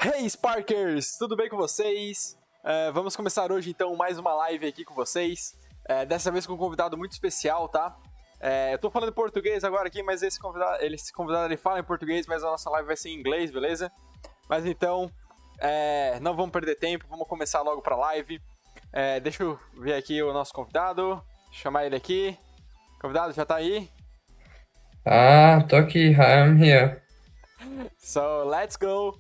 Hey Sparkers, tudo bem com vocês? Vamos começar hoje então mais uma live aqui com vocês. Dessa vez com um convidado muito especial, tá? Eu tô falando em português agora aqui, mas esse convidado ele fala em português, mas a nossa live vai ser em inglês, beleza? Mas então, não vamos perder tempo, vamos começar logo pra live. Deixa eu ver aqui o nosso convidado, chamar ele aqui. Convidado, já tá aí? Tô aqui, I'm here. So let's go.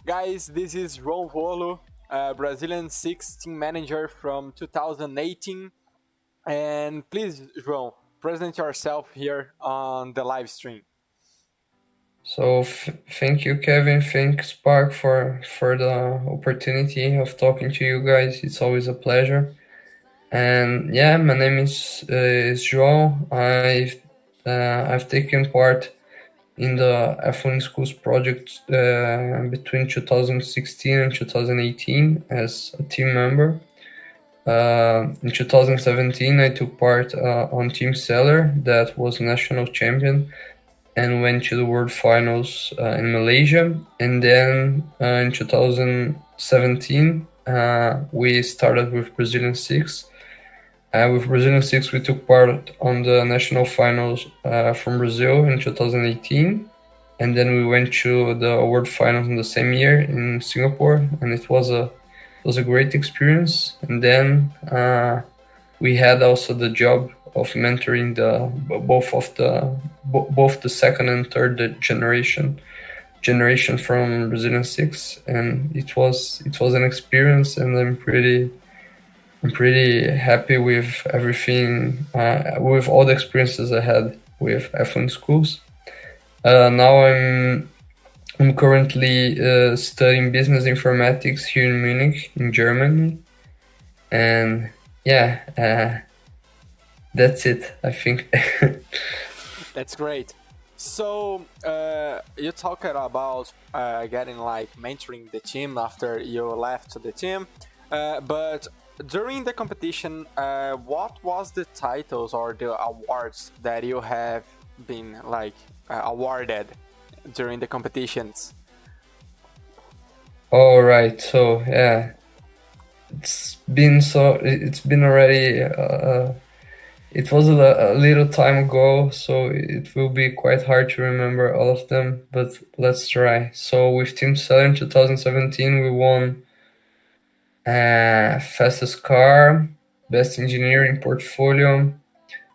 Guys, this is João Vuolo, Brazilian 16 manager from 2018. And please, João, present yourself here on the live stream. So thank you, Kevin. Thank Spark for the opportunity of talking to you guys. It's always a pleasure. And yeah, my name is João. I've taken part in the F1 Schools project between 2016 and 2018 as a team member. In 2017, I took part on Team Seller, that was national champion, and went to the World Finals in Malaysia. And then in 2017, we started with Brazilian Six. With Brazilian Six, we took part on the national finals from Brazil in 2018. And then we went to the World Finals in the same year in Singapore, and it was a great experience. And then we had also the job of mentoring both the second and third generation from Brazilian Six, and it was an experience, and I'm pretty happy with everything, with all the experiences I had with F1 schools. Now I'm currently studying business informatics here in Munich, in Germany, and yeah, that's it, I think. That's great. So you talked about getting like mentoring the team after you left the team, but during the competition, what was the titles or the awards that you have been like awarded during the competitions? All right, so yeah, it's been already it was a little time ago, so it will be quite hard to remember all of them, but let's try. So with Team Seller in 2017, we won fastest car, best engineering portfolio,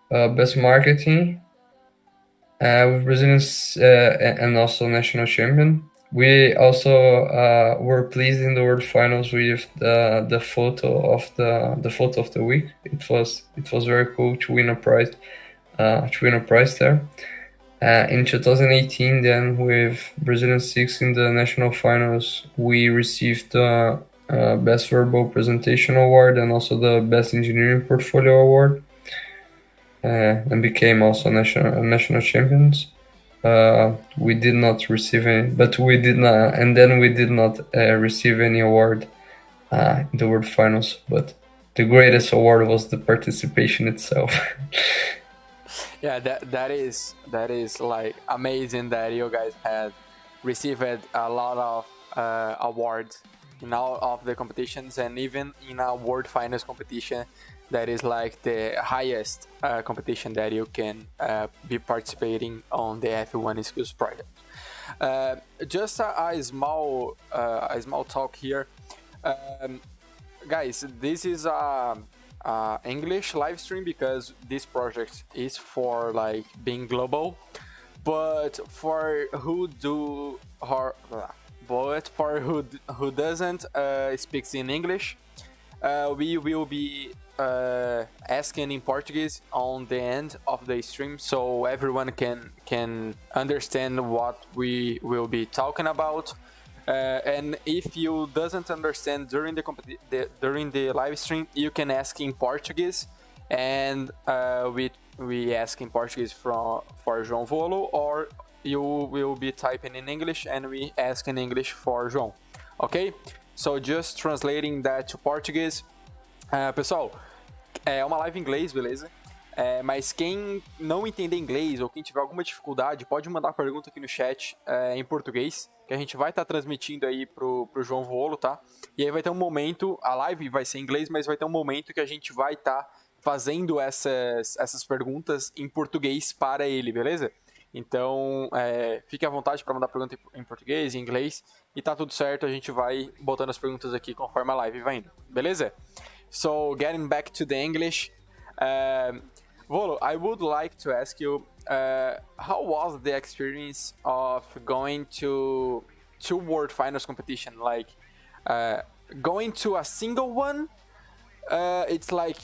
best marketing, with Brazilian and also national champion. We also were pleased in the World Finals with the photo of the week. It was very cool to win a prize there. In 2018, then with Brazilian Six in the national finals, we received the best verbal presentation award and also the best engineering portfolio award, and became also national champions. We did not receive any, but we did not, and then we did not receive any award in the World Finals. But the greatest award was the participation itself. Yeah, that is like amazing that you guys had received a lot of awards in all of the competitions, and even in a World Finals competition that is like the highest competition that you can be participating on the F1 Skills project. Just a small talk here. Guys, this is a English live stream because this project is for like being global, but for who doesn't speaks in English, we will be asking in Portuguese on the end of the stream, so everyone can understand what we will be talking about. And if you doesn't understand during the live stream, you can ask in Portuguese, and we ask in Portuguese for João Vuolo, or you will be typing in English and we ask in English for João. Okay? So just translating that to Portuguese. Pessoal, é uma live em inglês, beleza? Mas quem não entender inglês ou quem tiver alguma dificuldade, pode mandar pergunta aqui no chat em português, que a gente vai estar transmitindo aí pro João Vuolo, tá? E aí vai ter um momento, a live vai ser em inglês, mas vai ter um momento que a gente vai estar fazendo essas perguntas em português para ele, beleza? Então, fique à vontade para mandar pergunta em português, em inglês, e tá tudo certo, a gente vai botando as perguntas aqui conforme a live vai indo, beleza? So, getting back to the English, Volo, I would like to ask you, how was the experience of going to two World Finals competition? Like, going to a single one, it's like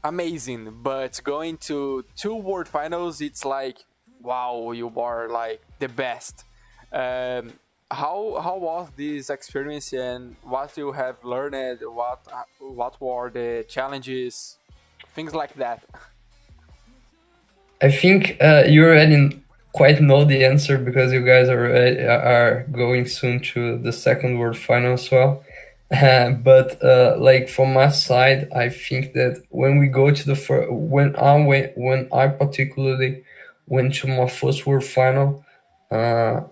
amazing, but going to two World Finals, it's like, wow, you are like the best. How was this experience, and what you have learned? What were the challenges? Things like that. I think you already quite know the answer because you guys are going soon to the second World Final as well. But like from my side, I think that when we go to the when I particularly went to my first World Final, I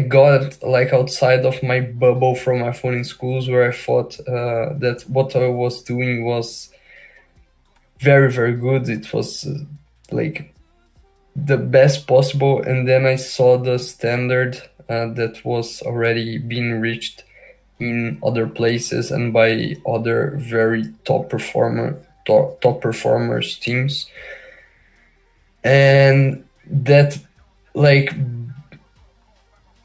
got like outside of my bubble from my phone in schools, where I thought that what I was doing was very, very good. It was like the best possible, and then I saw the standard that was already being reached in other places and by other very top performers teams, and that like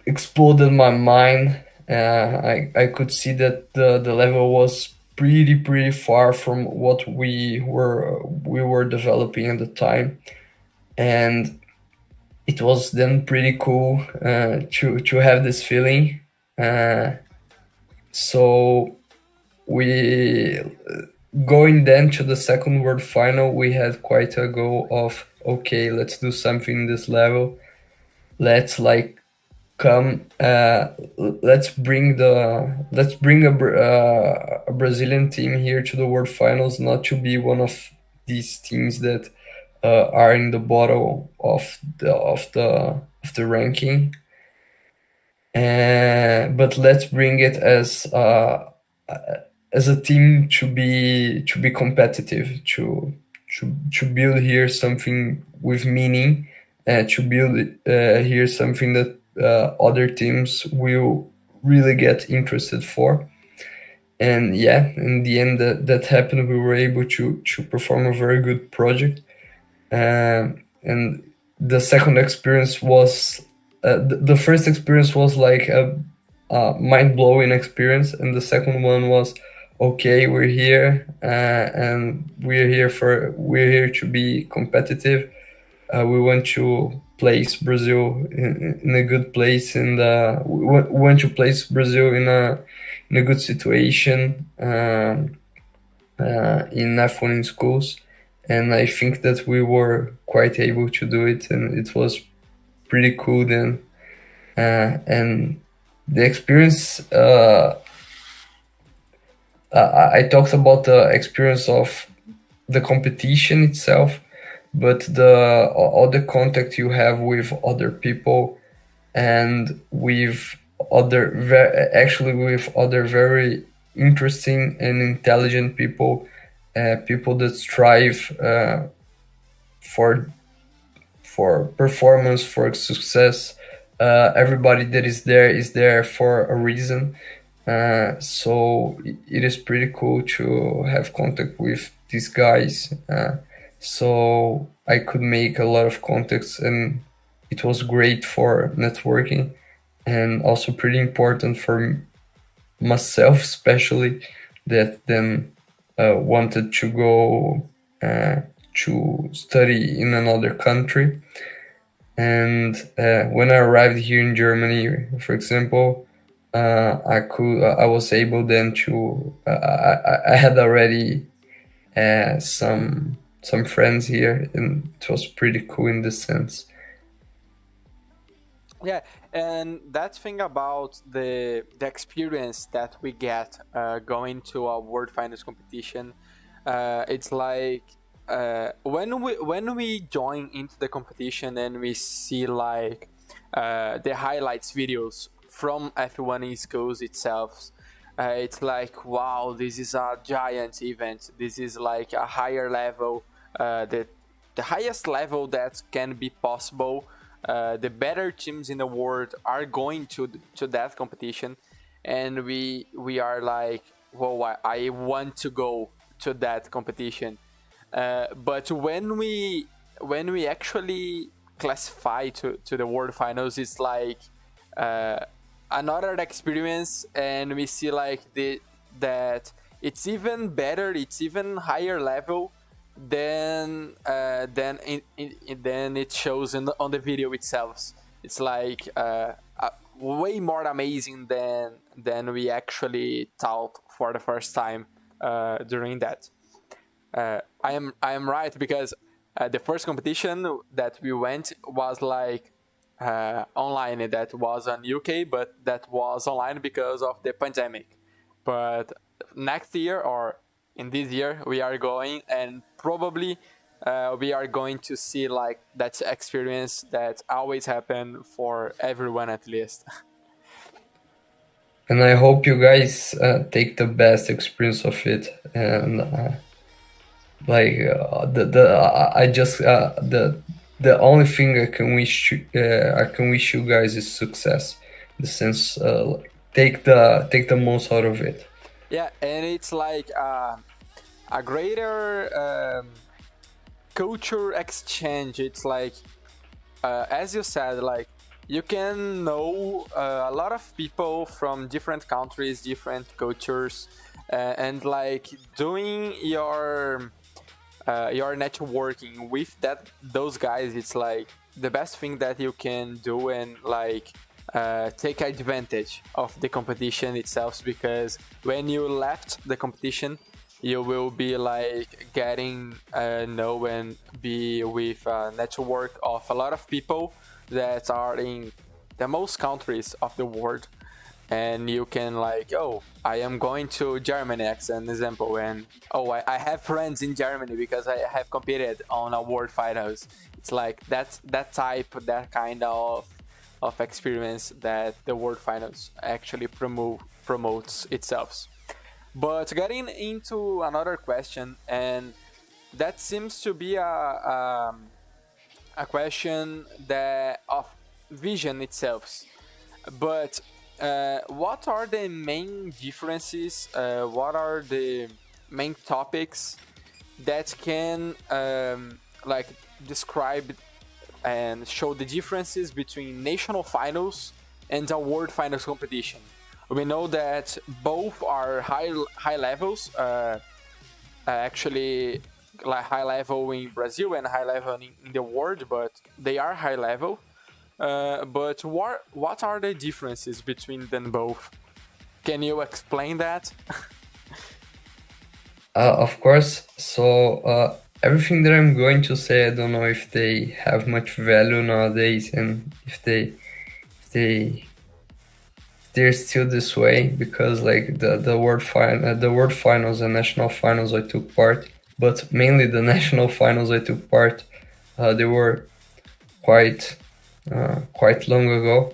exploded my mind. I could see that the level was pretty far from what we were developing at the time, and it was then pretty cool to have this feeling. So we going then to the second World Final, we had quite a goal of, okay, let's do something in this level. Let's like come. Let's bring a Brazilian team here to the World Finals, not to be one of these teams that are in the bottom of the ranking. But let's bring it as a team to be competitive, to build here something with meaning, to build here something that other teams will really get interested for. And yeah, in the end, that happened. We were able to perform a very good project. And the second experience was the first experience was like a mind-blowing experience, and the second one was, okay, we're here, and we're here to be competitive. We want to place Brazil in a good place, and we want to place Brazil in a good situation in F1 in schools. And I think that we were quite able to do it, and it was pretty cool then. And the experience, I talked about the experience of the competition itself, but all the contact you have with other people, and with with other very interesting and intelligent people, people that strive for performance, for success. Everybody that is there for a reason. So it is pretty cool to have contact with these guys. So I could make a lot of contacts, and it was great for networking, and also pretty important for myself, especially, that then wanted to go to study in another country. And when I arrived here in Germany, for example, I was able then to I had already some friends here, and it was pretty cool in this sense. Yeah, and that thing about the experience that we get going to a World Finals competition, it's like when we join into the competition and we see like the highlights videos from F1 in schools itself, it's like, wow, this is a giant event. This is like a higher level, the highest level that can be possible. The better teams in the world are going to that competition, and we are like, well, I want to go to that competition. But when we actually classify to the world finals, it's like uh, another experience, and we see like that it's even better, it's even higher level than it shows on the video itself. It's like way more amazing than we actually thought for the first time during that. I am right, because the first competition that we went was like online. That was on UK, but that was online because of the pandemic. But next year, or in this year, we are going, and probably we are going to see like that experience that always happen for everyone, at least. And I hope you guys take the best experience of it. And I just the only thing I can wish you guys is success. In the sense, take the most out of it. Yeah, and it's like a greater culture exchange. It's like, as you said, like you can know a lot of people from different countries, different cultures, and like doing your networking with those guys. It's like the best thing that you can do, and like take advantage of the competition itself, because when you left the competition, you will be like getting know and be with a network of a lot of people that are in the most countries of the world. And you can like, oh, I am going to Germany, as an example, and oh, I have friends in Germany because I have competed on a world finals. It's like that kind of experience that the world finals actually promotes itself. But getting into another question, and that seems to be a question that of vision itself. But what are the main differences? What are the main topics that can like describe and show the differences between national finals and a world finals competition? We know that both are high levels. Actually, like high level in Brazil and high level in the world, but they are high level. But what are the differences between them both? Can you explain that? Of course. So everything that I'm going to say, I don't know if they have much value nowadays, and if they're still this way, because like the world finals and national finals I took part, but mainly the national finals I took part, they were quite quite long ago.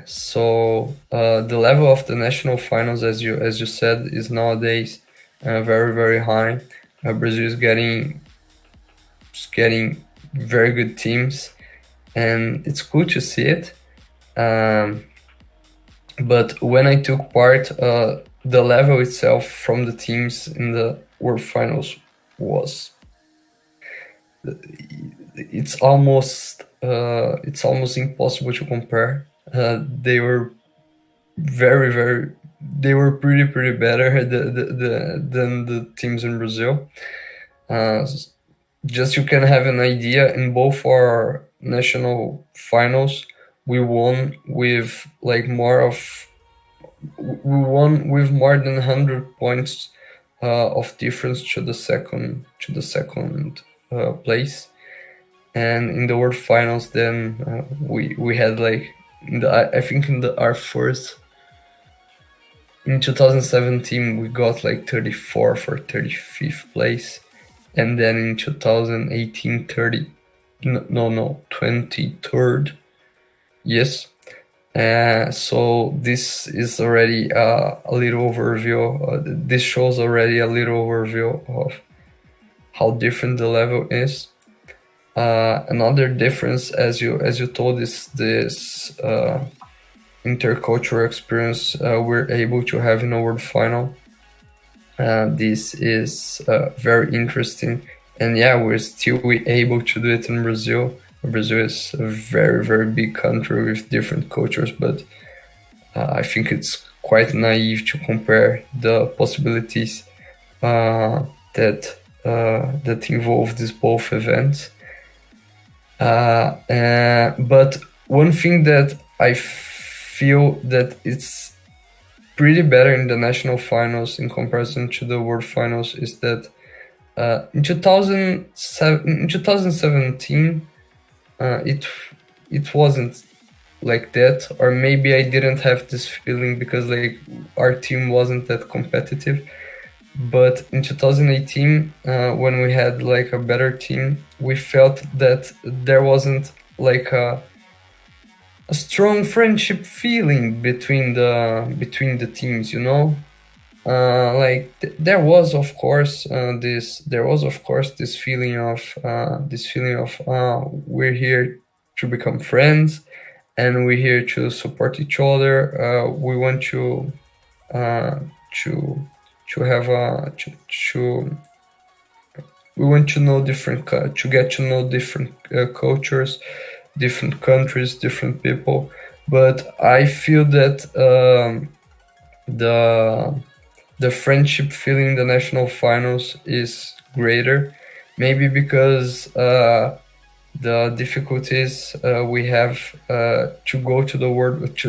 So the level of the national finals, as you said, is nowadays very very high. Brazil is getting very good teams, and it's cool to see it. But when I took part, the level itself from the teams in the World Finals was it's almost impossible to compare. They were they were pretty better than the teams in Brazil. Just you can have an idea, in both our national finals, we won with like we won with more than 100 points of difference to the second place. And in the world finals, then we had like I think our first in 2017 we got like 34th or 35th place, and then in 2018 23rd, Yes. So this is already a little overview. This shows already a little overview of how different the level is. Another difference, as you told, is this intercultural experience we're able to have in a world final. This is very interesting, and yeah, we're still able to do it in Brazil. Brazil is a very very big country with different cultures, but I think it's quite naive to compare the possibilities that involve these both events. But one thing that I feel that it's pretty better in the national finals in comparison to the world finals is that in 2017 it wasn't like that, or maybe I didn't have this feeling because like our team wasn't that competitive. But in 2018, when we had like a better team, we felt that there wasn't like a strong friendship feeling between the teams, you know. There was of course this feeling of we're here to become friends, and we're here to support each other. We want uh, to to have a to we want to know to get to know different cultures, different countries, different people. But I feel that the the friendship feeling in the national finals is greater, maybe because the difficulties we have to go to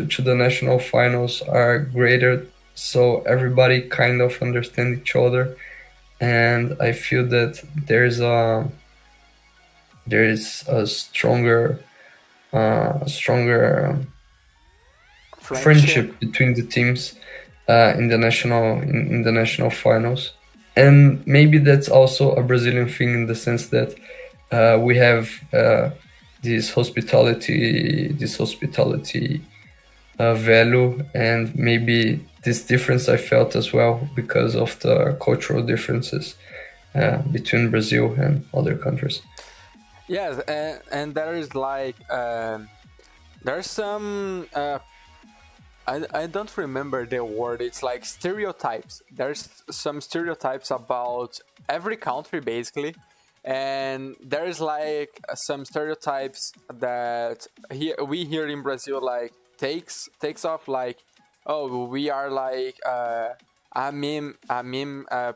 to the national finals are greater, so everybody kind of understand each other, and I feel that there is a stronger Friendship. friendship between the teams in the national finals. And maybe that's also a Brazilian thing in the sense that we have this hospitality value, and maybe this difference I felt as well because of the cultural differences between Brazil and other countries. Yes, and there is like there's some I don't remember the word. It's like stereotypes. There's some stereotypes about every country basically, and there's like some stereotypes that here in Brazil like takes off like, oh, we are like a meme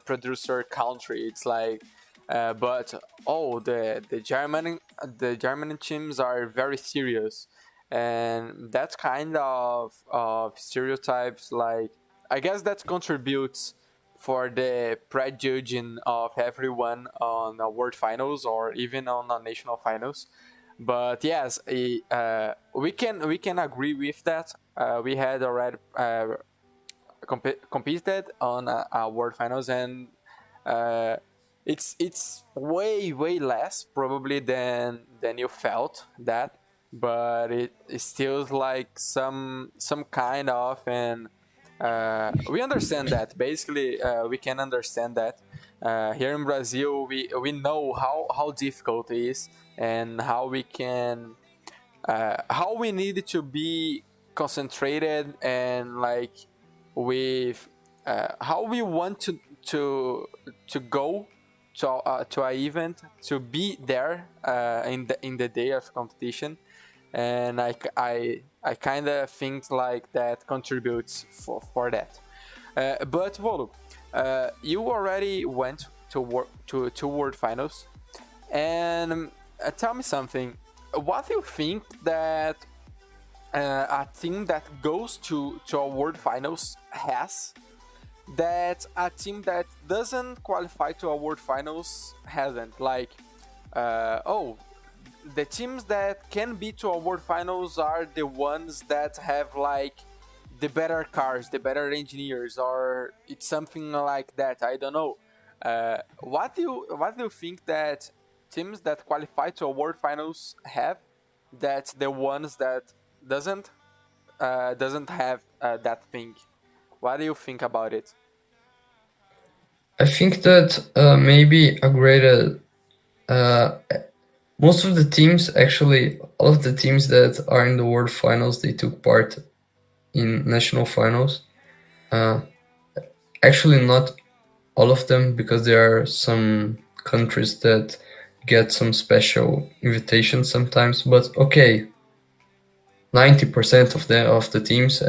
producer country. It's like but oh, the German teams are very serious, and that kind of stereotypes, like, I guess that contributes for the prejudging of everyone on a world finals or even on a national finals. But yes, we can agree with that. We had already competed on a world finals, and uh, it's way less probably than you felt that, but it still like some kind of, and we understand that basically. We can understand that here in Brazil we know how difficult it is, and how we need to be concentrated, and like with how we want to go to an event, to be there in the day of competition. And I kind of think like that contributes for that. But Volo, you already went to world finals, and tell me something. What do you think that a team that goes to a world finals has, that a team that doesn't qualify to a world finals hasn't? Like, oh, the teams that can be to a world finals are the ones that have like the better cars, the better engineers, or it's something like that. I don't know. What do you think that teams that qualify to a world finals have, that the ones that doesn't have that thing. What do you think about it? I think that maybe a greater most of the teams, actually, all of the teams that are in the World Finals, they took part in national finals. Uh, Actually, not all of them, because there are some countries that get some special invitations sometimes. But okay, 90% of the teams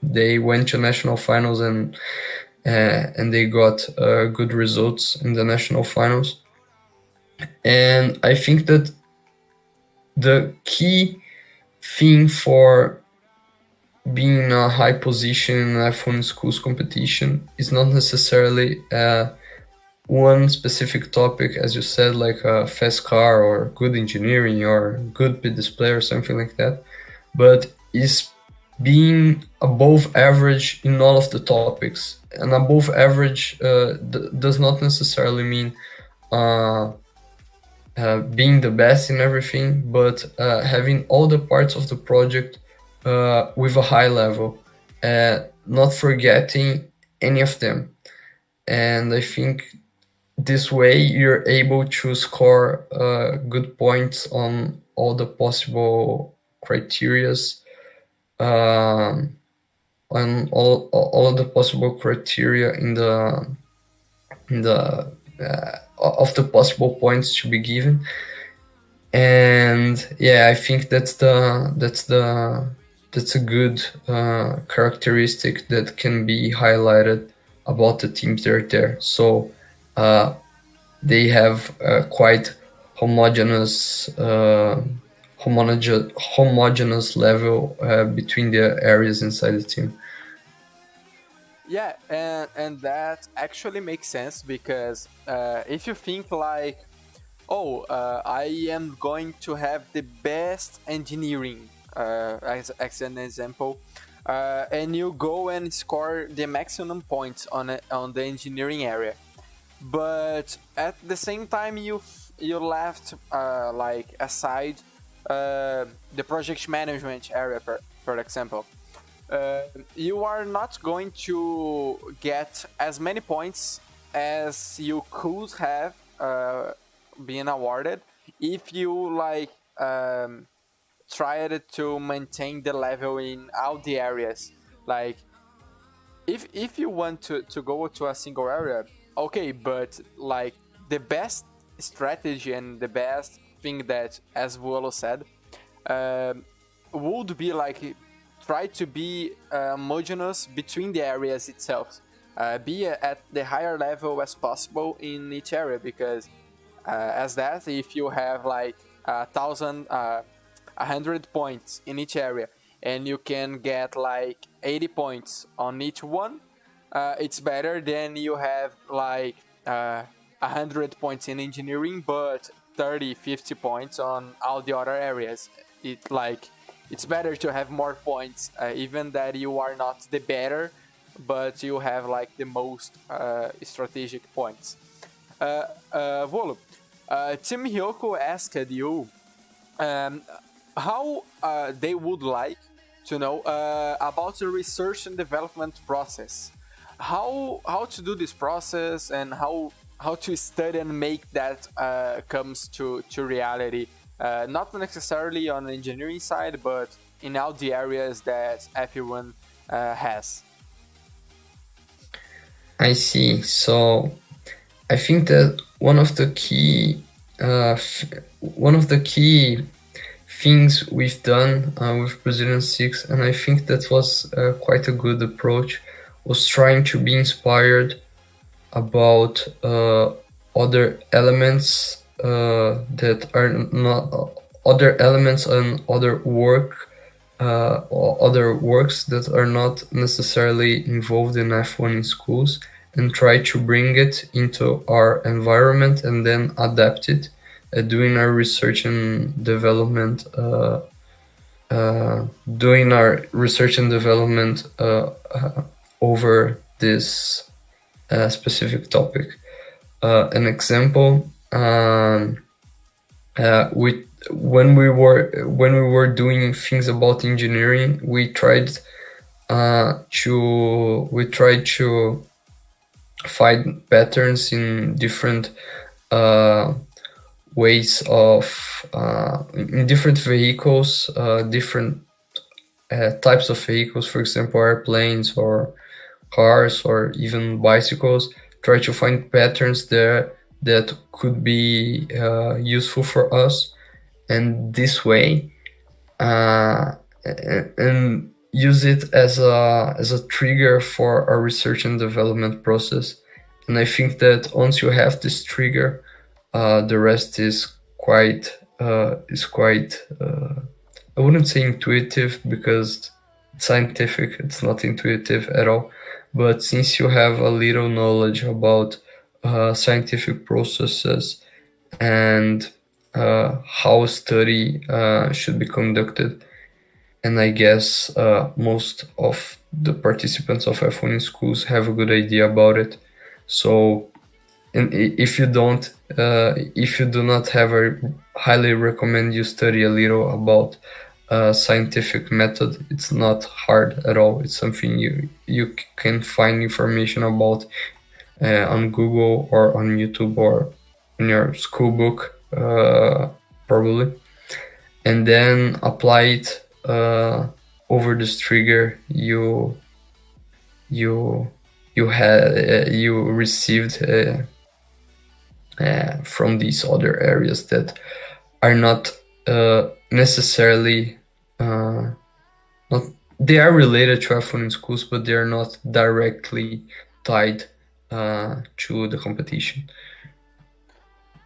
they went to national finals, and they got good results in the national finals. And I think that the key thing for being in a high position in F1 schools competition is not necessarily one specific topic, as you said, like a fast car or good engineering or good pit display or something like that, but is being above average in all of the topics. And above average does not necessarily mean uh, being the best in everything, but having all the parts of the project with a high level, not forgetting any of them. And I think this way you're able to score good points on all the possible criterias, on all of the possible criteria in the of the possible points to be given. And yeah, I think that's a good characteristic that can be highlighted about the teams that are there. So they have quite homogeneous homogeneous level between the areas inside the team. Yeah, and that actually makes sense because if you think like, oh, I am going to have the best engineering, as an example, and you go and score the maximum points on the engineering area, but at the same time you left like aside the project management area, for example. You are not going to get as many points as you could have been awarded if you like tried to maintain the level in all the areas. Like if you want to go to a single area, okay, but like the best strategy and the best thing that, as Vuolo said, would be like try to be homogeneous between the areas itself. Be at the higher level as possible in each area, because as that, if you have like 100 points in each area and you can get like 80 points on each one, it's better than you have like 100 points in engineering but 30-50 points on all the other areas. It's better to have more points, even that you are not the better, but you have like the most strategic points. Volo, Tim Hyoko asked you um, how they would like to know about the research and development process. How to do this process, and how to study and make that comes to reality. Not necessarily on the engineering side, but in all the areas that everyone has. I see. So I think that one of the key things we've done with Brazilian Six, and I think that was quite a good approach, was trying to be inspired about other elements that are not other elements and other works that are not necessarily involved in F1 in schools, and try to bring it into our environment and then adapt it, doing our research and development over this specific topic. An example, when we were doing things about engineering, we tried to find patterns in different uh, ways of in different vehicles, different types of vehicles, for example, airplanes or cars or even bicycles. Try to find patterns there that could be useful for us, and this way, and use it as a trigger for our research and development process. And I think that once you have this trigger, the rest is quite I wouldn't say intuitive, because scientific, it's not intuitive at all. But since you have a little knowledge about scientific processes and how a study should be conducted, and I guess most of the participants of F1 in schools have a good idea about it. So, and if you do not have, I highly recommend you study a little about scientific method. It's not hard at all. It's something you can find information about on Google or on YouTube or in your school book, probably, and then apply it over this trigger you you received from these other areas that are not necessarily not they are related to F1 in schools, but they are not directly tied to the competition.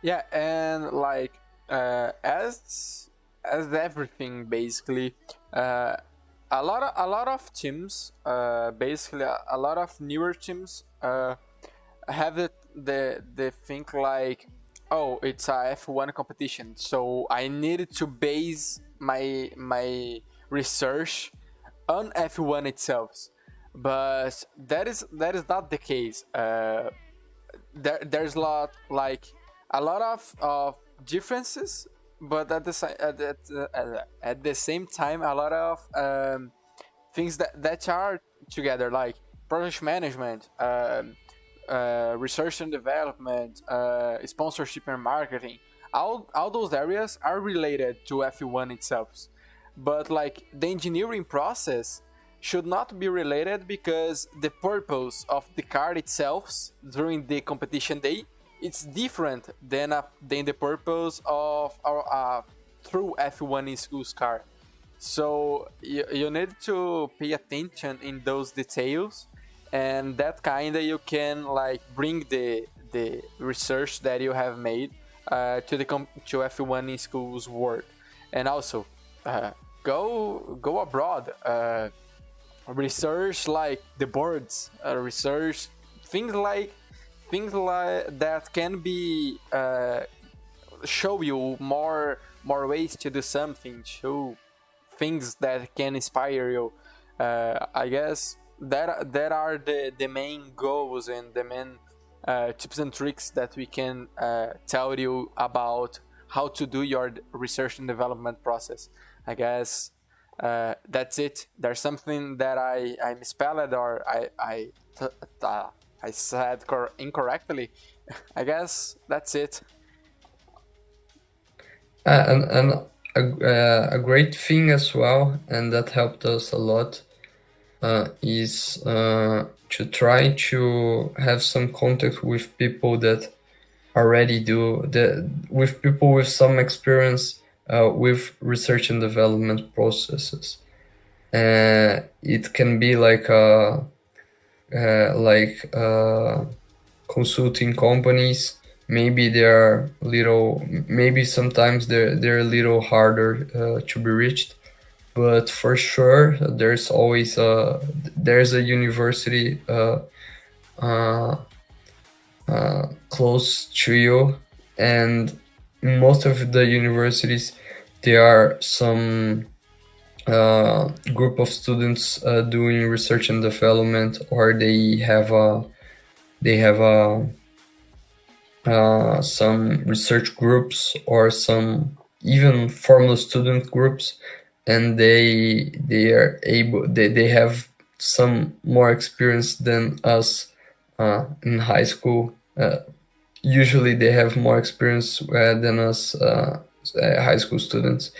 Yeah, and like as everything basically, a lot of teams, basically a lot of newer teams, have the think like, oh, it's a F1 competition, so I needed to base my research on F1 itself. But that is not the case. There's a lot of differences, but at the same time, a lot of things that are together, like project management, research and development, sponsorship and marketing. All those areas are related to F1 itself, but like the engineering process should not be related, because the purpose of the car itself during the competition day, it's different than the purpose of our through F1 in schools car. So you need to pay attention in those details, and that kind of you can like bring the research that you have made to F1 in schools world. And also go abroad, research like the boards, research things like that can be show you more ways to do something, show things that can inspire you. I guess that are the main goals and the main tips and tricks that we can tell you about how to do your research and development process. I guess that's it. There's something that I misspelled, or I said incorrectly. I guess that's it. And a great thing as well, and that helped us a lot, is to try to have some contact with people that already with people with some experience with research and development processes. It can be like consulting companies. Maybe maybe sometimes they're a little harder to be reached, but for sure there's a university uh, close to you, and in most of the universities there are some group of students doing research and development, or they have a some research groups or some even formal student groups, and they are able they have some more experience than us in high school. Usually they have more experience than us high school students,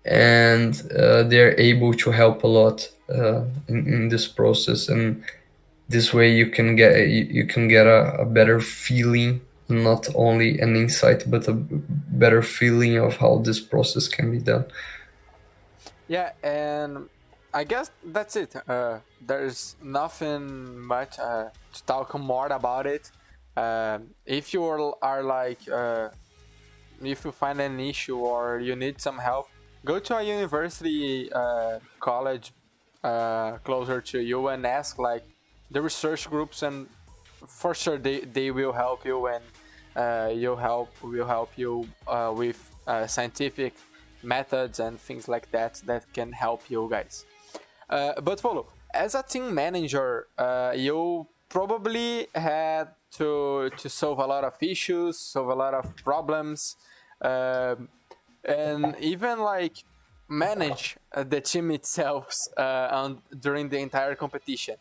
and they're able to help a lot in this process. And this way you can get a better feeling, not only an insight but a better feeling of how this process can be done. Yeah, and I guess that's it. There's nothing much to talk more about it. If you are like, if you find an issue or you need some help, go to a university, college closer to you and ask like the research groups, and for sure they will help you, and will help you with scientific methods and things like that that can help you guys. But follow, as a team manager, you probably had to solve a lot of issues, solve a lot of problems, and even like manage the team itself during the entire competition.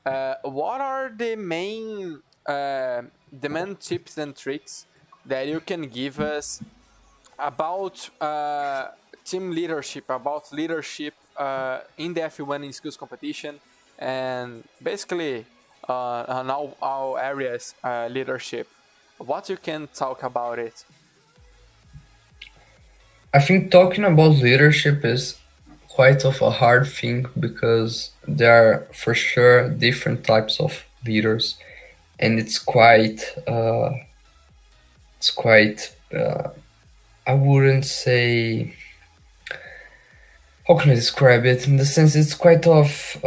What are the main tips and tricks that you can give us about team leadership, about leadership in the F1 in schools competition, and basically on all areas leadership? What you can talk about it? I think talking about leadership is quite of a hard thing because there are for sure different types of leaders, and it's quite I wouldn't say, how can I describe it, in the sense it's quite of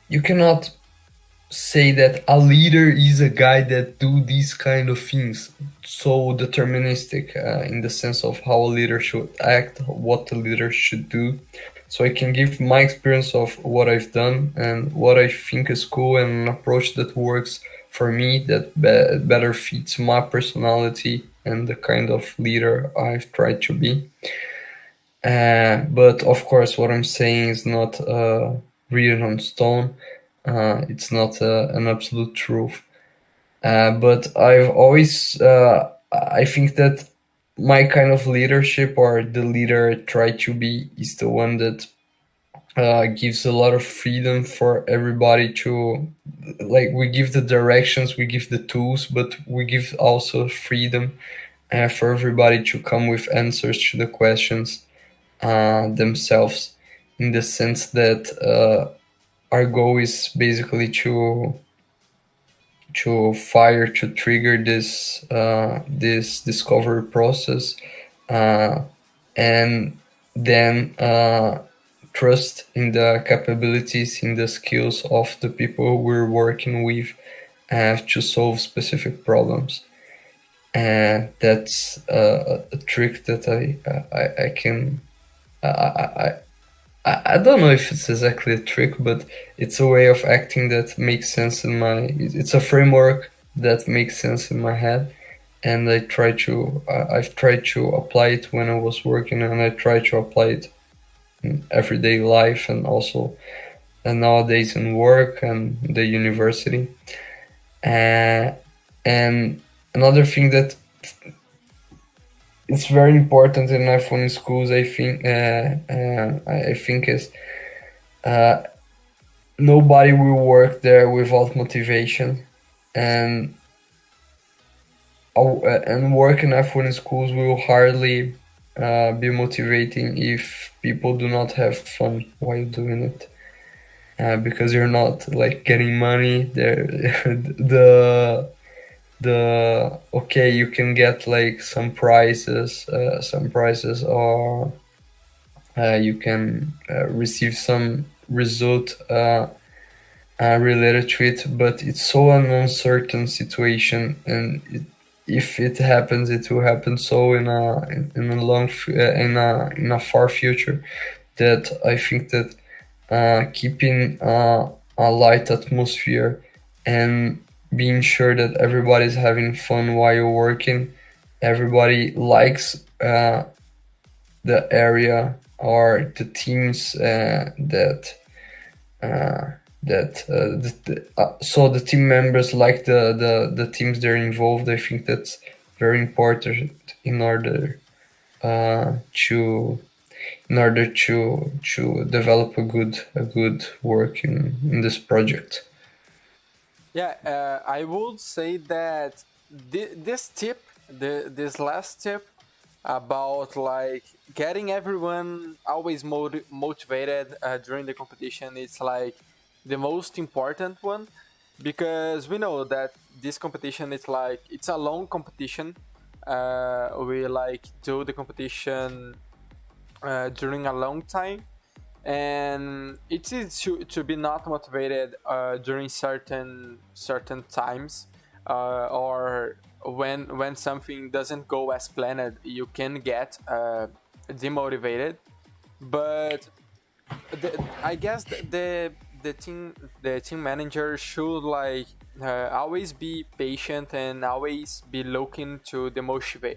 you cannot say that a leader is a guy that do these kind of things so deterministic in the sense of how a leader should act, what the leader should do. So I can give my experience of what I've done and what I think is cool, and an approach that works for me, that better fits my personality and the kind of leader I've tried to be. But of course, what I'm saying is not written on stone. It's not an absolute truth. But I've always, I think that my kind of leadership, or the leader I try to be, is the one that gives a lot of freedom for everybody to, like, we give the directions, we give the tools, but we give also freedom for everybody to come with answers to the questions themselves, in the sense that our goal is basically to trigger this discovery process, and then trust in the capabilities, in the skills of the people we're working with to solve specific problems. And that's a trick that I can I don't know if it's exactly a trick, but it's a way of acting that makes sense in my. It's a framework that makes sense in my head, and I've tried to apply it when I was working, and I try to apply it in everyday life, and also and nowadays in work and the university. Uh, and another thing that it's very important in F1 schools, I think, I think is uh, nobody will work there without motivation, and work in F1 schools will hardly be motivating if people do not have fun while doing it, because you're not like getting money there. The okay, you can get like some prizes, or you can receive some result related to it, but it's so an uncertain situation, and if it happens, it will happen so in a in a far future, that I think that keeping a light atmosphere and being sure that everybody's having fun while working, everybody likes the area or the teams uh, so the team members like the teams they're involved. I think that's very important in order to develop a good work in this project. Yeah, I would say that this tip, this last tip about like getting everyone always motivated during the competition, it's like the most important one, because we know that this competition is like it's a long competition. We like do the competition during a long time, and it's easy to be not motivated during certain times, or when something doesn't go as planned, you can get demotivated. But I guess the team manager should like always be patient and always be looking to the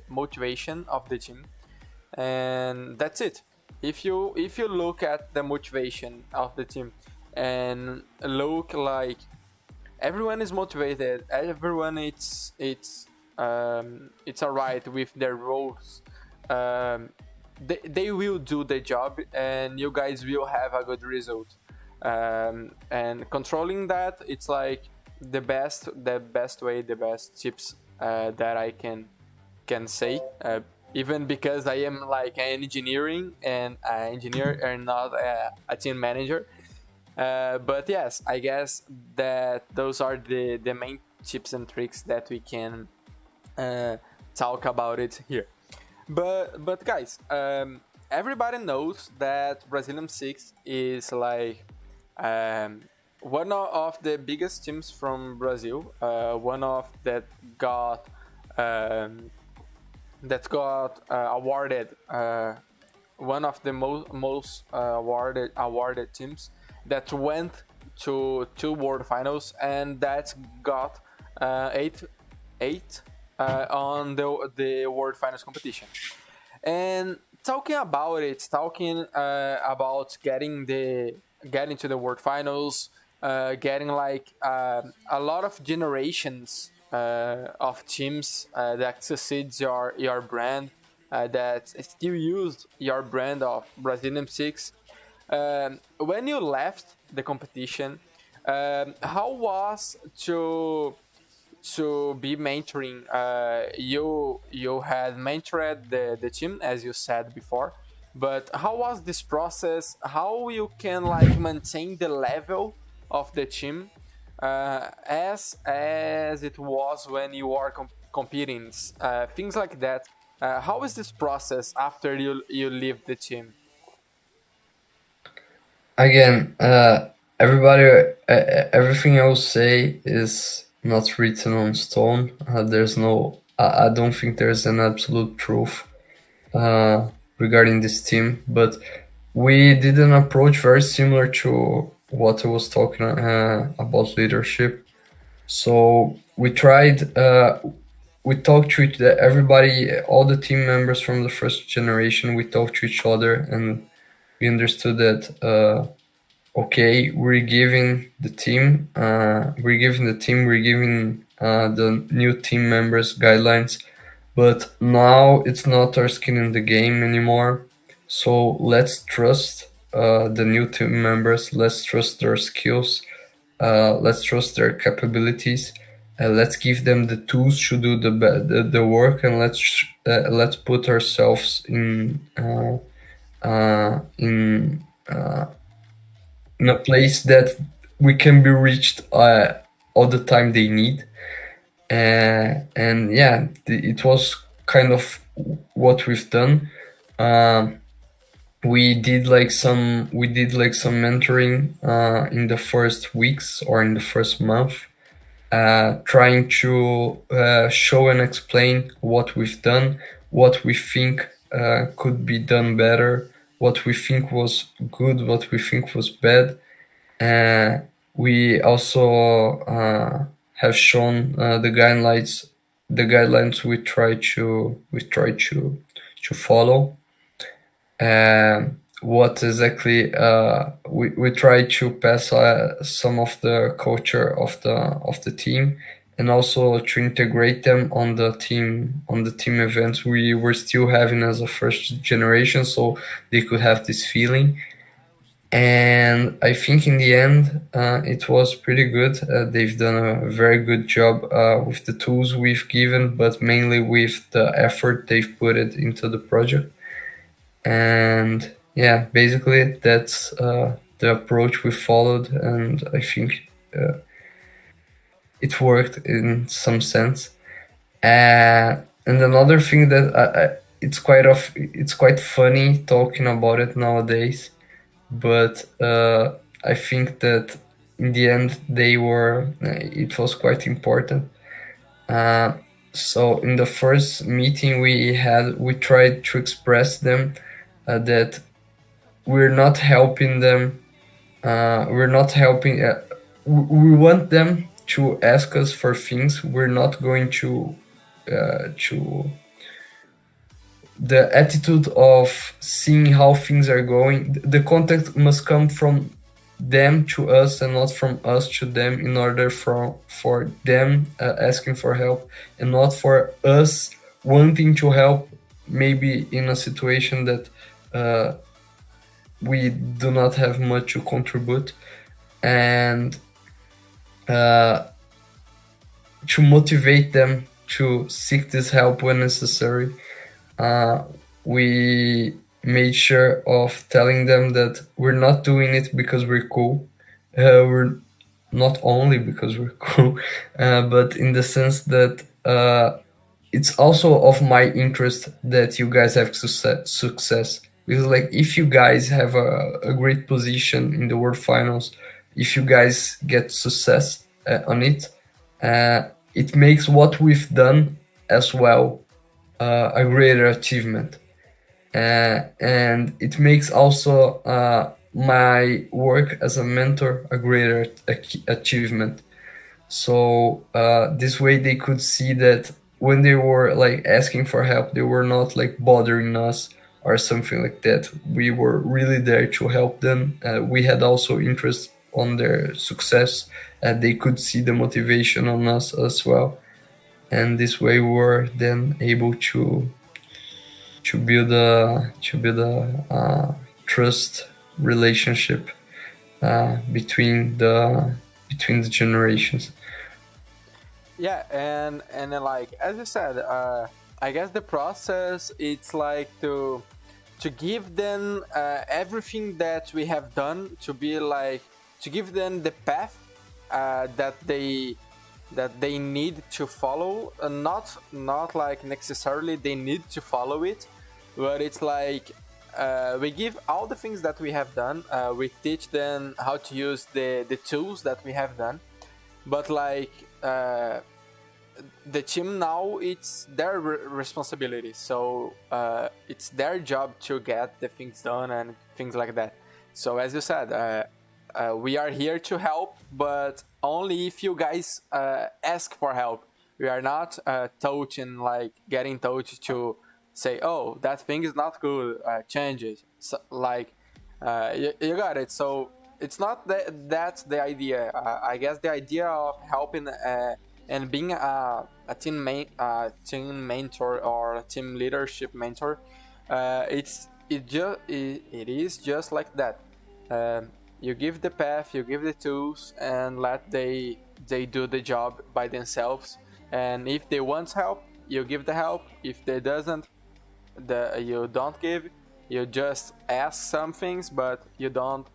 motivation of the team, and that's it. If you look at the motivation of the team and look like everyone is motivated, everyone it's alright with their roles, they will do the job and you guys will have a good result. And controlling that, it's like the best way, the best tips that I can say, even because I am like an engineering and an engineer and not a team manager. But yes, I guess that those are the main tips and tricks that we can uh, talk about it here. But guys, everybody knows that Brazilian Six is like one of the biggest teams from Brazil. One of um, that got awarded, one of the most awarded teams that went to two world finals, and that got eight on the world finals competition. And talking about it, talking about getting to the world finals, getting like a lot of generations of teams that succeeds your brand, that still use your brand of Brazilian Six. When you left the competition, how was to be mentoring? You had mentored the team, as you said before, but how was this process? How you can like maintain the level of the team as it was when you are competing, things like that. How is this process after you leave the team? Again, everybody, everything I will say is not written on stone. There's no, I don't think there's an absolute truth regarding this team, but we did an approach very similar to what I was talking about leadership. So we tried, we talked to everybody, all the team members from the first generation. We talked to each other, and we understood that okay, we're giving the new team members guidelines, but now it's not our skin in the game anymore. So let's trust the new team members. Let's trust their skills. Let's trust their capabilities. Let's give them the tools to do the work, and let's put ourselves in in a place that we can be reached all the time they need. And yeah, it was kind of what we've done. Um, we did like some mentoring in the first weeks or in the first month, trying to show and explain what we've done, what we think could be done better, what we think was good, what we think was bad. We also have shown the guidelines we try to follow. What exactly we try to pass some of the culture of the team, and also to integrate them on the team events we were still having as a first generation, so they could have this feeling. And I think in the end, it was pretty good. They've done a very good job with the tools we've given, but mainly with the effort they've put it into the project. And yeah, basically that's the approach we followed, and I think it worked in some sense. And another thing that it's quite funny talking about it nowadays, but I think that in the end it was quite important. Uh, so in the first meeting we had, we tried to express them that we're not helping them. We're not helping. We want them to ask us for things. We're not going to the attitude of seeing how things are going. The contact must come from them to us and not from us to them, in order for them asking for help, and not for us wanting to help, maybe in a situation that we do not have much to contribute. And uh, to motivate them to seek this help when necessary. We made sure of telling them that we're not doing it because we're cool. We're not only because we're cool, but in the sense that it's also of my interest that you guys have success. Because like, if you guys have a great position in the World Finals, if you guys get success on it, it makes what we've done as well a greater achievement. And it makes also my work as a mentor a greater achievement. So this way they could see that when they were like asking for help, they were not like bothering us or something like that. We were really there to help them. We had also interest on their success. They could see the motivation on us as well. And this way we were then able to build a trust relationship between the generations. Yeah, and then, like as you said, I guess the process it's like to give them everything that we have done, to be like to give them the path that they need to follow, not like necessarily they need to follow it, but it's like we give all the things that we have done. We teach them how to use the tools that we have done, but like the team now, it's their responsibility, so it's their job to get the things done and things like that. So as you said, we are here to help, but only if you guys ask for help. We are not touching, like getting touched to say, oh, that thing is not good, change it. So, like you got it. So it's not that's the idea. I guess the idea of helping and being a team mentor or a team leadership mentor, it is just like that. You give the path, you give the tools, and let they do the job by themselves. And if they want help, you give the help. If they doesn't, you don't give. You just ask some things, but you don't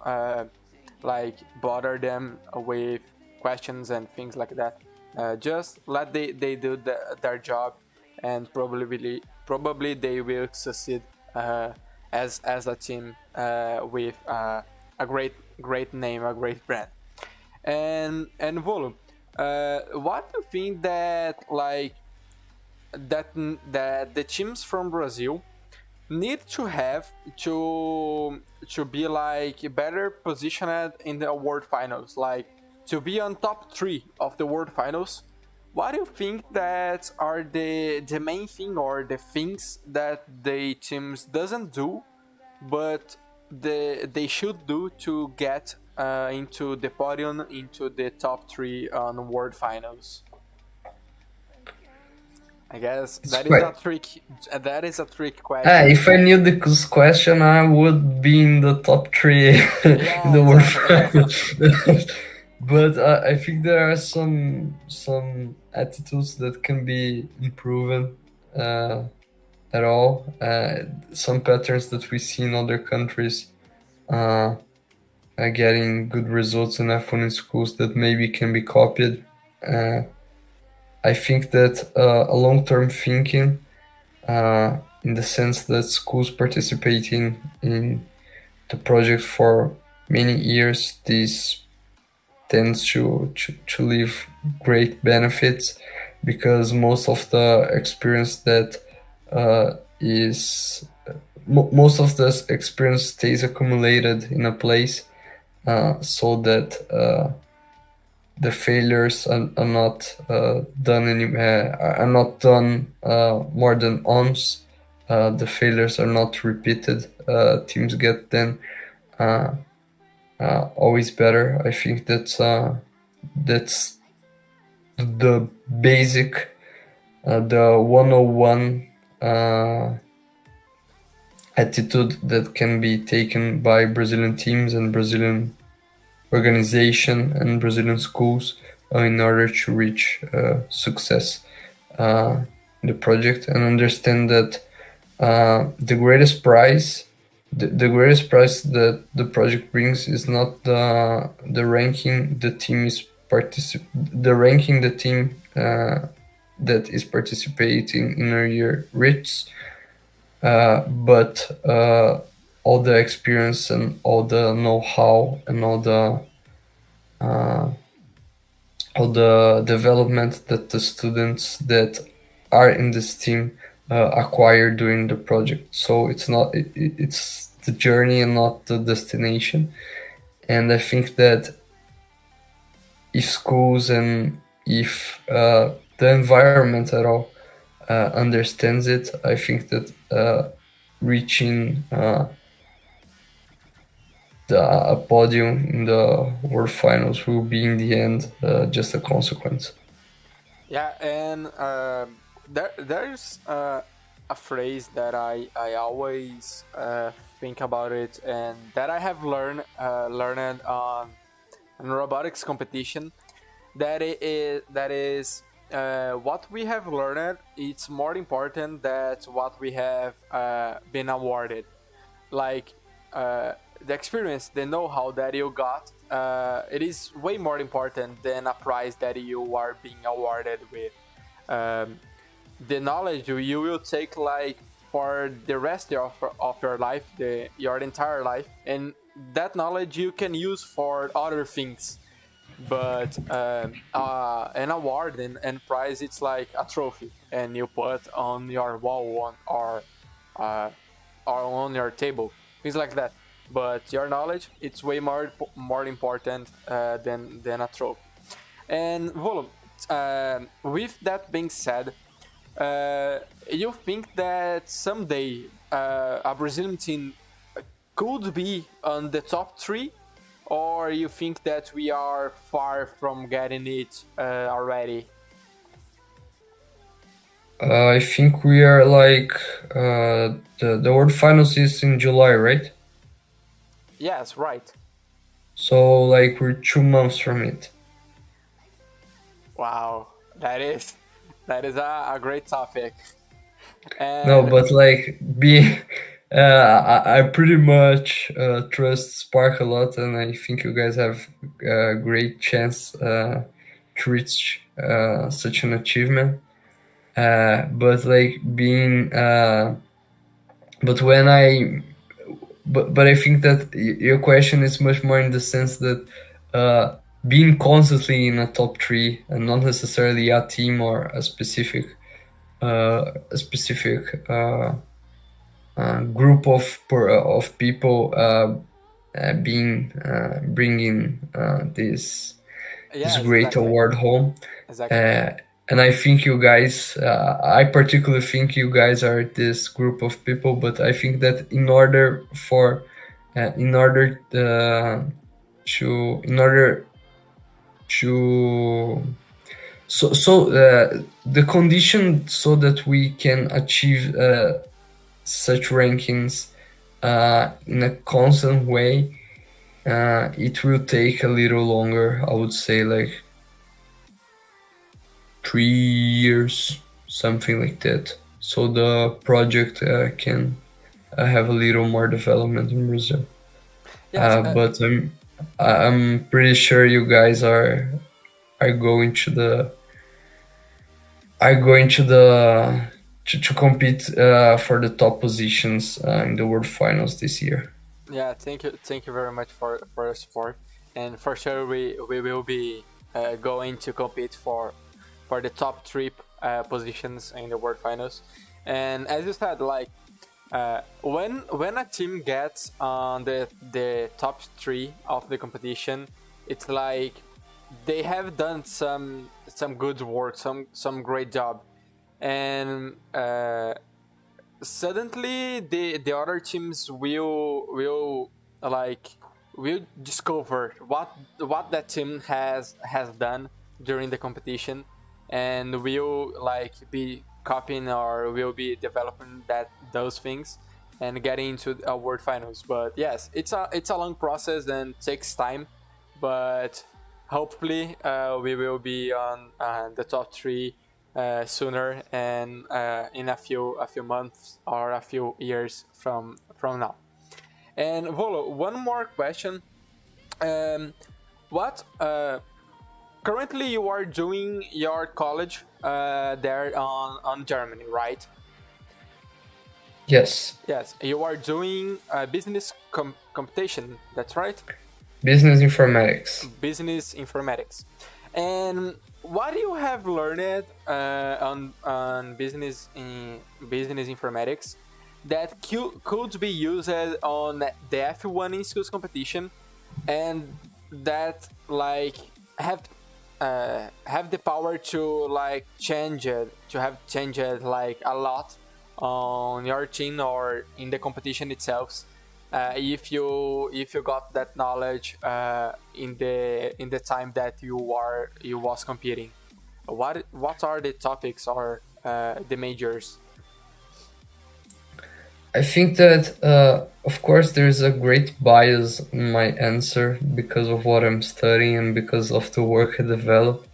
like bother them with questions and things like that. Just let they do their job, and probably they will succeed as a team with a great name, a great brand. And Volo, what do you think that like that the teams from Brazil need to have to be like better positioned in the world finals, like to be on top 3 of the World Finals, what do you think that are the main thing or the things that the teams doesn't do, but they should do to get into the podium, into the top 3 on World Finals? I guess It's that is a quite. trick. That is a trick question. If I knew this question, I would be in the top three in Yeah, the world. exactly. But I think there are some attitudes that can be improved uh, at all. Some patterns that we see in other countries uh, are getting good results in F1 in schools that maybe can be copied. Uh, I think that a long-term thinking, in the sense that schools participating in the project for many years, this tends to leave great benefits, because most of the experience that is most of this experience stays accumulated in a place, so that the failures are not are not done more than once. The failures are not repeated. Teams get then uh, always better. I think that's the basic, the 101 attitude that can be taken by Brazilian teams and Brazilian organization and Brazilian schools in order to reach success in the project, and understand that the greatest prize, the greatest prize that the project brings is not the ranking the team is the ranking the team that is participating in a year reaches, but all the experience and all the know-how and uh, all the development that the students that are in this team acquire during the project. So it's not it's the journey and not the destination. And I think that if schools and if the environment at all understands it, I think that reaching a podium in the World Finals will be in the end just a consequence. Yeah, and there's a phrase that I always think about it, and that I have learned on robotics competition. That is what we have learned. It's more important than what we have been awarded. Like the experience, the know-how that you got, it is way more important than a prize that you are being awarded with. Um, the knowledge you will take like for the rest of your life, your entire life, and that knowledge you can use for other things. But an award and prize, it's like a trophy, and you put on your wall uh, or on your table, things like that. But your knowledge, it's way more important than a trophy. And Volo, with that being said, you think that someday a Brazilian team could be on the top 3, or you think that we are far from getting it already? I think we are like the World Finals is in July, right? Yes, right. So like we're 2 months from it. Wow, that is a great topic. No, And but like be, I pretty much trust Spark a lot, and I think you guys have a great chance to reach such an achievement. But like being, but when I but I think that your question is much more in the sense that being constantly in a top 3 and not necessarily a team or a specific group of people being bringing this Yes, great exactly. award home. Exactly. Uh, and I think you guys, I particularly think you guys are this group of people, but I think that in order in order to the condition so that we can achieve such rankings in a constant way, it will take a little longer. I would say like 3 years, something like that. So the project can have a little more development in Brazil. Yes. But I'm pretty sure you guys are going to the are going to compete for the top positions in the World Finals this year. Yeah, thank you very much for your support, and for sure we will be going to compete for the top three positions in the World Finals. And as you said, like when a team gets on the top three of the competition, it's like they have done some good work, some great job, and suddenly the other teams will like will discover what that team has done during the competition, and will like be copying or will be developing those things and getting into a world finals. But yes, it's a long process and takes time, but hopefully we will be on the top three sooner, and in a few months or a few years from now. And Volo, one more question. Um, what currently you are doing your college there on Germany, right? Yes, Yes, you are doing business computation. That's right. business informatics. Business informatics. And what you have learned on business informatics that could be used on the F1 in skills competition, and that like have have the power to like change it, to have changed it like a lot on your team or in the competition itself, if you got that knowledge in the time that you was competing. What are the topics or the majors? I think that, of course, there's a great bias in my answer because of what I'm studying and because of the work I develop.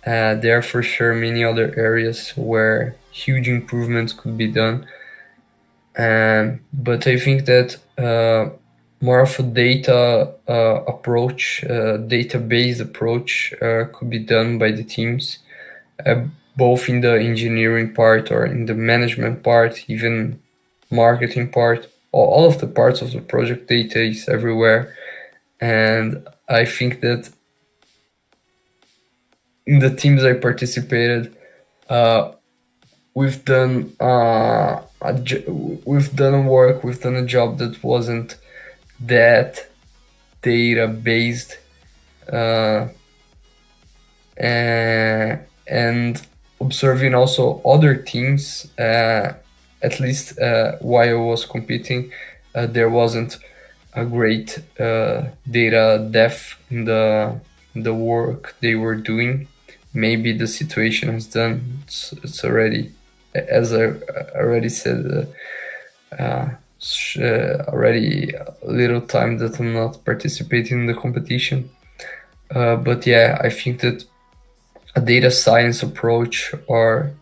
There are for sure many other areas where huge improvements could be done. But I think that more of a data approach, data-based approach, could be done by the teams, uh, both in the engineering part or in the management part, even marketing part. All of the parts of the project data is everywhere. And I think that in the teams I participated, uh, we've done we've done work, we've done a job that wasn't that data based, uh, and observing also other teams. At least while I was competing, there wasn't a great data depth in the work they were doing. Maybe the situation has done. It's already, as I already said, already a little time that I'm not participating in the competition. But yeah, I think that a data science approach, or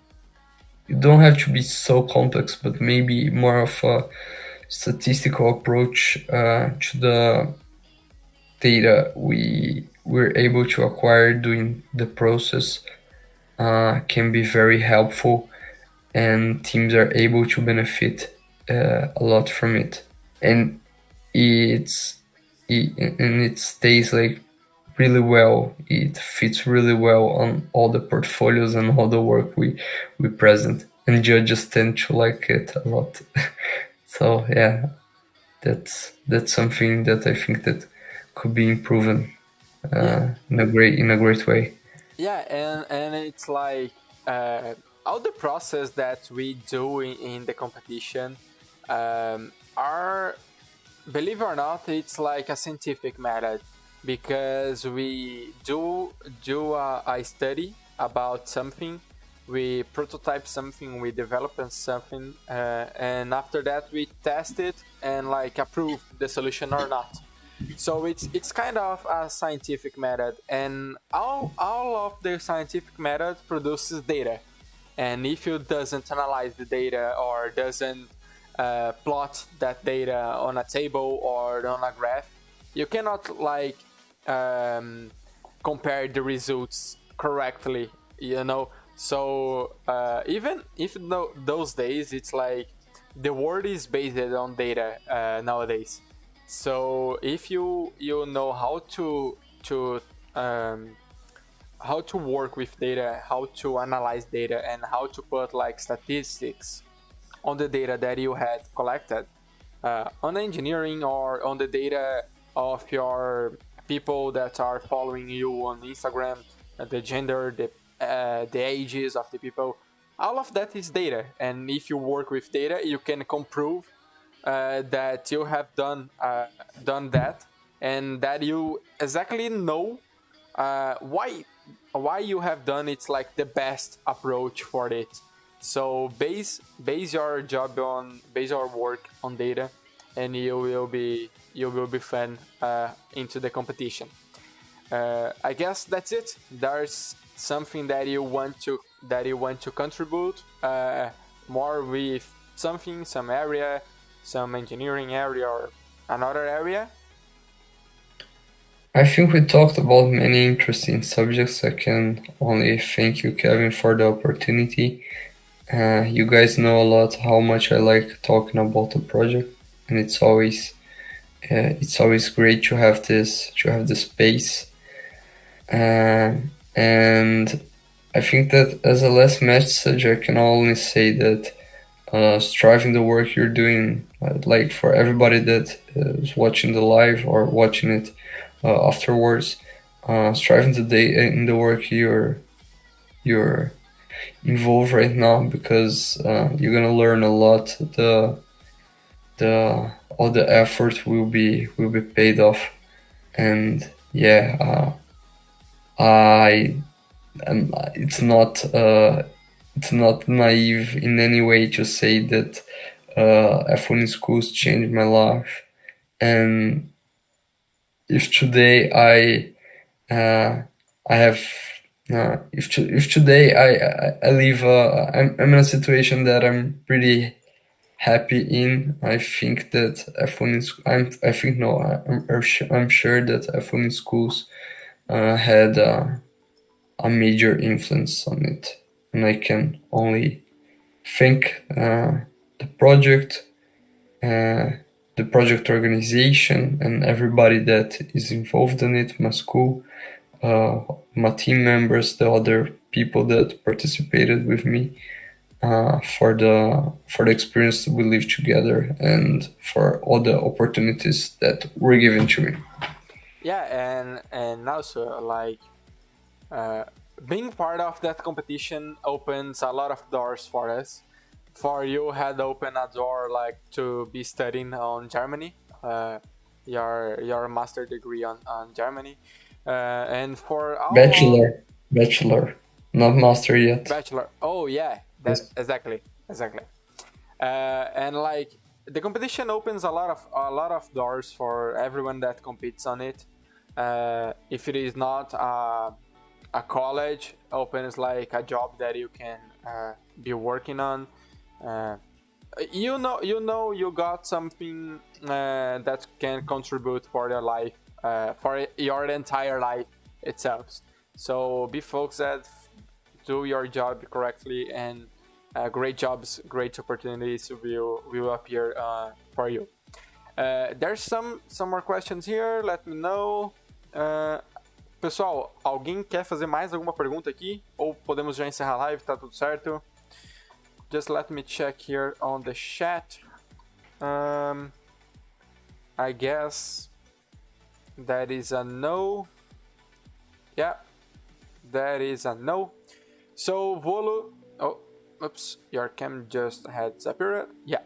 you don't have to be so complex, but maybe more of a statistical approach to the data we're able to acquire during the process can be very helpful, and teams are able to benefit a lot from it. And it stays like really well. It fits really well on all the portfolios and all the work we present, and judges tend to like it a lot. So yeah, that's something that I think that could be improved Yeah, in a great way. yeah, and it's like all the process that we do in the competition are, believe it or not, it's like a scientific method, because we do a study about something, we prototype something, we develop something, and after that we test it and like approve the solution or not. So it's kind of a scientific method, and all of the scientific method produces data. And if you doesn't analyze the data or doesn't plot that data on a table or on a graph, you cannot like compare the results correctly, you know. So even if those days, it's like the world is based on data nowadays. So if you know um, how to work with data, how to analyze data, and how to put like statistics on the data that you had collected on engineering, or on the data of your people that are following you on Instagram, the gender, the ages of the people, all of that is data. And if you work with data, you can prove that you have done that, and that you exactly know why you have done it's like the best approach for it. So base your job on, base your work on data, and you will be fun into the competition. I guess that's it. There's something that you want to contribute more with something, some area, some engineering area, or another area? I think we talked about many interesting subjects. I can only thank you, Kevin, for the opportunity. You guys know a lot how much I like talking about the project, and it's always great to have the space. And I think that as a last message, I can only say that striving the work you're doing, like for everybody that is watching the live or watching it afterwards, striving the day in the work you're involved right now, because you're gonna learn a lot. The all the effort will be paid off, and yeah, I it's not naive in any way to say that F1 in schools changed my life. And if today uh, I have if today I live I'm in a situation that I'm pretty happy in, I think that F1 in I think no I'm sure that F1 in schools had a major influence on it, and I can only thank uh, the project organization, and everybody that is involved in it, my school, uh, my team members, the other people that participated with me, for the experience we live together, and for all the opportunities that were given to me. Yeah, and also like uh, being part of that competition opens a lot of doors for us. For you, had opened a door like to be studying on Germany, your master degree on Germany, and for all Bachelor, not master yet. bachelor. Oh yeah, that Yes. exactly. And like the competition opens a lot of doors for everyone that competes on it. If it is not a college, opens like a job that you can be working on. Uh, you got something that can contribute for your life, for your entire life itself. So be focused, do your job correctly, and great jobs, great opportunities will appear for you. There's some more questions here. Let me know. Pessoal, alguém quer fazer mais alguma pergunta aqui? Ou podemos já encerrar a live? Tá tudo certo? Just let me check here on the chat. I guess that is a no. Yeah, that is a no. So Volo, oh, oops, your cam just had disappeared. Yeah.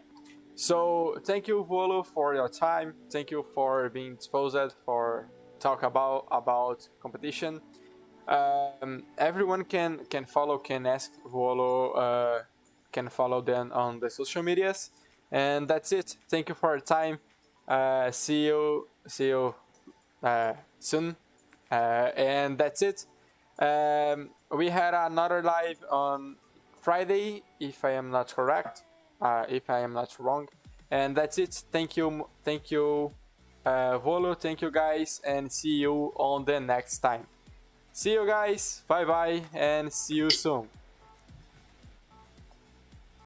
So thank you, Volo, for your time. Thank you for being disposed for talk about competition. Everyone can follow, can ask Volo, can follow them on the social medias, and that's it. Thank you for your time. See you soon, and that's it. We had another live on Friday, if I am not correct, if I am not wrong, and that's it. Thank you, Volo. Thank you, guys, and see you on the next time. See you guys, bye bye, and see you soon.